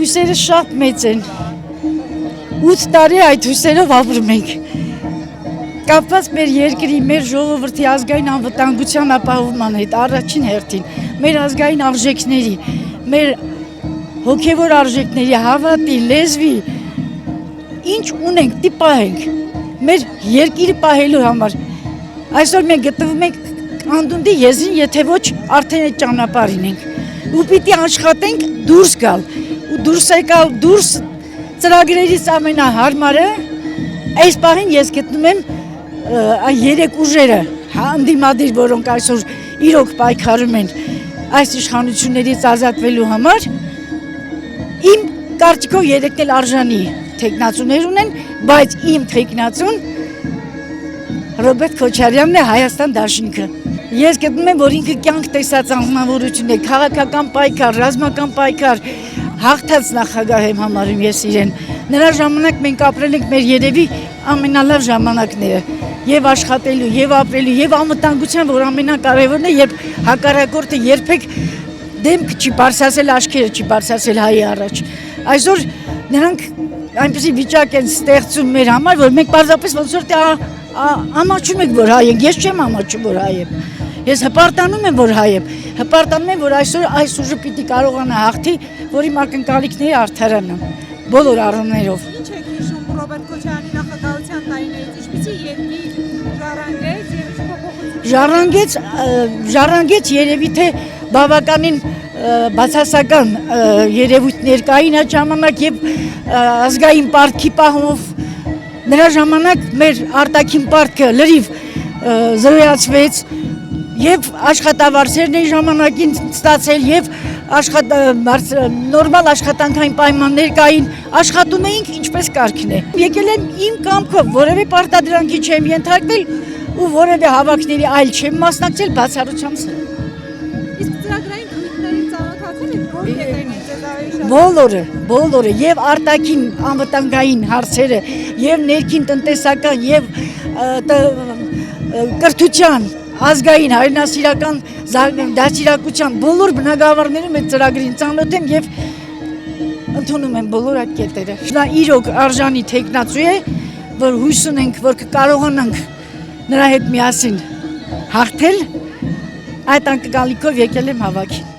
հույսերը շատ մեծ են։ 8 տարի այդ հույսերով ապրում ենք։ Կապված մեր երկրի, մեր ժողովրդի ազգային անվտանգության ապահովման հետ առաջին հերթին, մեր ազգային արժեքների, մեր հոգևոր արժեքների, հավատի, լեզվի, ինչ ունենք, դի պահենք, մեր երկիրը պահելու համար։ Այսօր մենք գտնվում ենք անդունդի եզրին, եթե ոչ արդեն այդ ճանապարհին ենք։ Ու պիտի աշխատենք դուրս գալ, ու դուրս եկալ, դուրս ծրագրերից ամենահարմարը, այս պահին ես գտնում եմ երեք ուժերը, հանդիմադիր, որոնք այսօր իրոք պայքարում են այս իշխանություններից ազատվելու համար, իմ կարծիքով երեքն էլ արժանի թեկնածուներ ունեն, բայց իմ թեկնածուն Ռոբերտ Քոչարյանն է, Հայաստան դաշինքը։ Ես գտնում եմ, որ ինքը կյանք տեսած անձնավորություն է, քաղաքական պայքար, ռազմական պայքար, հաղթած նախագահ եմ համարում ես իրեն։ Նրա ժամանակ մենք ապրել ենք մեր երևի ամենալավ ժամանակները, եւ աշխատելու, եւ ապրելու, եւ անվտանգության, որ ամենակարևորն է, երբ հակառակորդը երբեք դեմքը չի բարձրացել, աչքերը չի բարձրացել հայի առաջ։ Այսօր նրանք այնպեսի վիճակ են ստեղծում մեր համար, որ մենք պարզապես ոնց որ ամաչում ենք, որ հայ ենք, ես չեմ ամաչում, որ հայ եմ, ես հպարտանում եմ, որ հայ եմ, հպարտանում եմ, որ այսօր այս ուժը պիտի կարողանա հաղթի, որ իմ ակնկալիքները արդարանան, բոլոր առումներով։ Ինչ եք հիշում Ռոբերտ Քոչարյանի նախագահության տարիներից, ինչպիսի երկիր ժառանգեց երևի թե բավականին բացասական երևույթներ կային այդ ժամանակ եւ ազգային պարտքի պահով նրա ժամանակ մեր արտաքին պարտքը լրիվ զրոյացվեց եւ աշխատավարձերն էին ժամանակին ստացել եւ նորմալ աշխատանքային պայմաններ կային, աշխատում էինք ինչպես կարգն է։ Եկել եմ իմ կամքով, որևէ պարտադրանքի չեմ ենթարկվել ու որևէ հավաքների այլ չեմ մասնակցել բացառությամբ սրա։ Իսկ ծրագրային քննիքներին ծանոթացել եք, որ եկել Բոլորը եւ արտաքին անվտանգային հարցերը եւ ներքին տնտեսական եւ կրթության ազգային հայրենասիրական դաստիարակության բոլոր բնագավառներում այդ ծրագրին ծանոթ եմ եւ ընդունում եմ բոլոր այդ կետերը։ Նա իրոք արժանի թեկնածու է, որ հույս ունենք, որ կկարողանանք նրա հետ միասին հաղթել, այդ անկալիքով եկել եմ հավաքին։